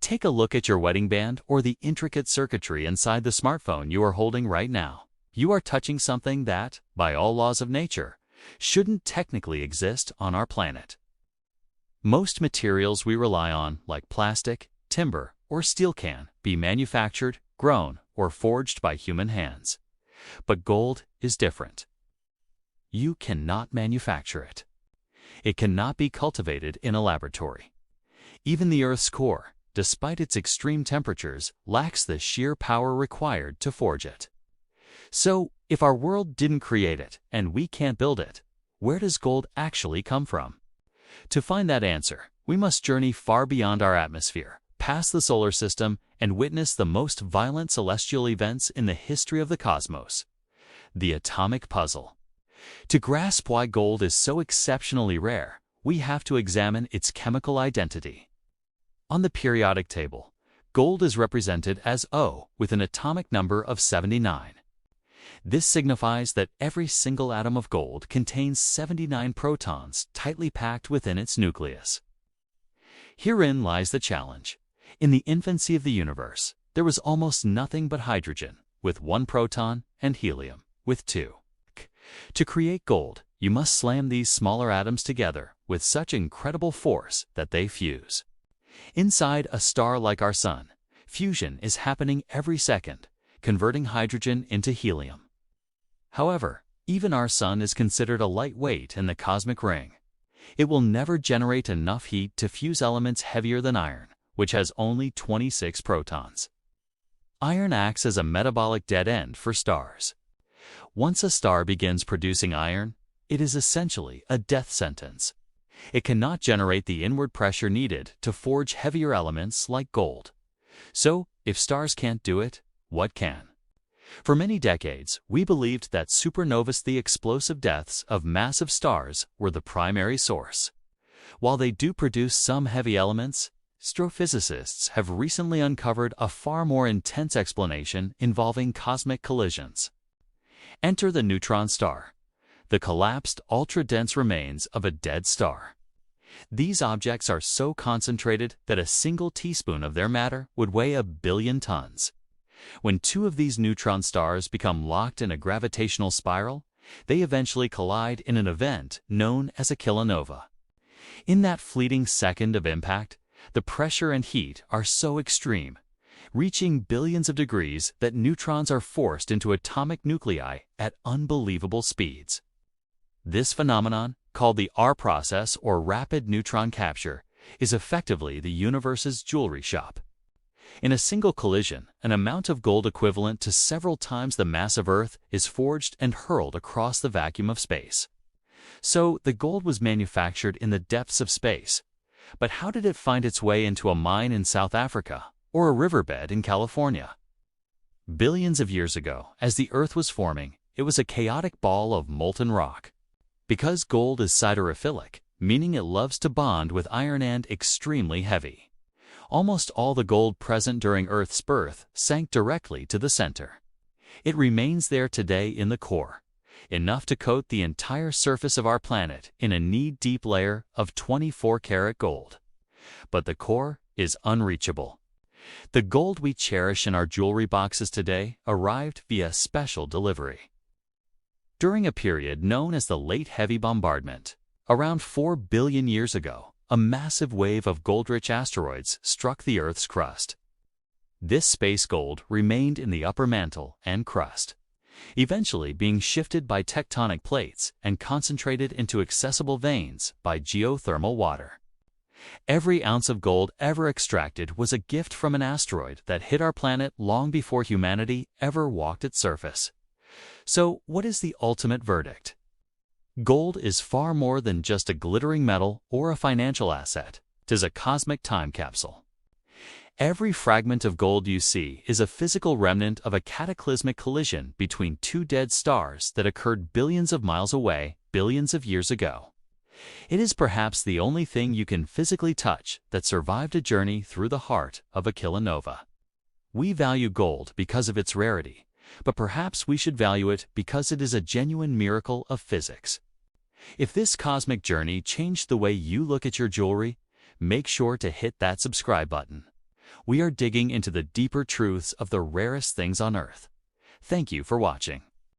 Take a look at your wedding band or the intricate circuitry inside the smartphone you are holding right now. You are touching something that, by all laws of nature, shouldn't technically exist on our planet. Most materials we rely on, like plastic, timber, or steel, can be manufactured, grown, or forged by human hands. But gold is different. You cannot manufacture it. It cannot be cultivated in a laboratory. Even the Earth's core, despite its extreme temperatures, lacks the sheer power required to forge it. So, if our world didn't create it and we can't build it, where does gold actually come from? To find that answer, we must journey far beyond our atmosphere, past the solar system, and witness the most violent celestial events in the history of the cosmos: the atomic puzzle. To grasp why gold is so exceptionally rare, we have to examine its chemical identity. On the periodic table, gold is represented as O with an atomic number of 79. This signifies that every single atom of gold contains 79 protons tightly packed within its nucleus. Herein lies the challenge. In the infancy of the universe, there was almost nothing but hydrogen, with 1 proton, and helium, with 2. To create gold, you must slam these smaller atoms together with such incredible force that they fuse. Inside a star like our Sun, fusion is happening every second, converting hydrogen into helium. However, even our Sun is considered a lightweight in the cosmic ring. It will never generate enough heat to fuse elements heavier than iron, which has only 26 protons. Iron acts as a metabolic dead end for stars. Once a star begins producing iron, it is essentially a death sentence. It cannot generate the inward pressure needed to forge heavier elements like gold. So, if stars can't do it, what can? For many decades, we believed that supernovas, the explosive deaths of massive stars, were the primary source. While they do produce some heavy elements, astrophysicists have recently uncovered a far more intense explanation involving cosmic collisions. Enter the neutron star, the collapsed, ultra-dense remains of a dead star. These objects are so concentrated that a single teaspoon of their matter would weigh 1 billion tons. When 2 of these neutron stars become locked in a gravitational spiral, they eventually collide in an event known as a kilonova. In that fleeting second of impact, the pressure and heat are so extreme, reaching billions of degrees, that neutrons are forced into atomic nuclei at unbelievable speeds. This phenomenon, called the R process or rapid neutron capture, is effectively the universe's jewelry shop. In a single collision, an amount of gold equivalent to several times the mass of Earth is forged and hurled across the vacuum of space. So, the gold was manufactured in the depths of space. But how did it find its way into a mine in South Africa or a riverbed in California? Billions of years ago, as the Earth was forming, it was a chaotic ball of molten rock. Because gold is siderophilic, meaning it loves to bond with iron and extremely heavy, almost all the gold present during Earth's birth sank directly to the center. It remains there today in the core, enough to coat the entire surface of our planet in a knee-deep layer of 24-karat gold. But the core is unreachable. The gold we cherish in our jewelry boxes today arrived via special delivery. During a period known as the Late Heavy Bombardment, around 4 billion years ago, a massive wave of gold-rich asteroids struck the Earth's crust. This space gold remained in the upper mantle and crust, eventually being shifted by tectonic plates and concentrated into accessible veins by geothermal water. Every ounce of gold ever extracted was a gift from an asteroid that hit our planet long before humanity ever walked its surface. So, what is the ultimate verdict? Gold is far more than just a glittering metal or a financial asset. 'Tis a cosmic time capsule. Every fragment of gold you see is a physical remnant of a cataclysmic collision between 2 dead stars that occurred billions of miles away, billions of years ago. It is perhaps the only thing you can physically touch that survived a journey through the heart of a kilonova. We value gold because of its rarity, but perhaps we should value it because it is a genuine miracle of physics. If this cosmic journey changed the way you look at your jewelry, make sure to hit that subscribe button. We are digging into the deeper truths of the rarest things on Earth. Thank you for watching.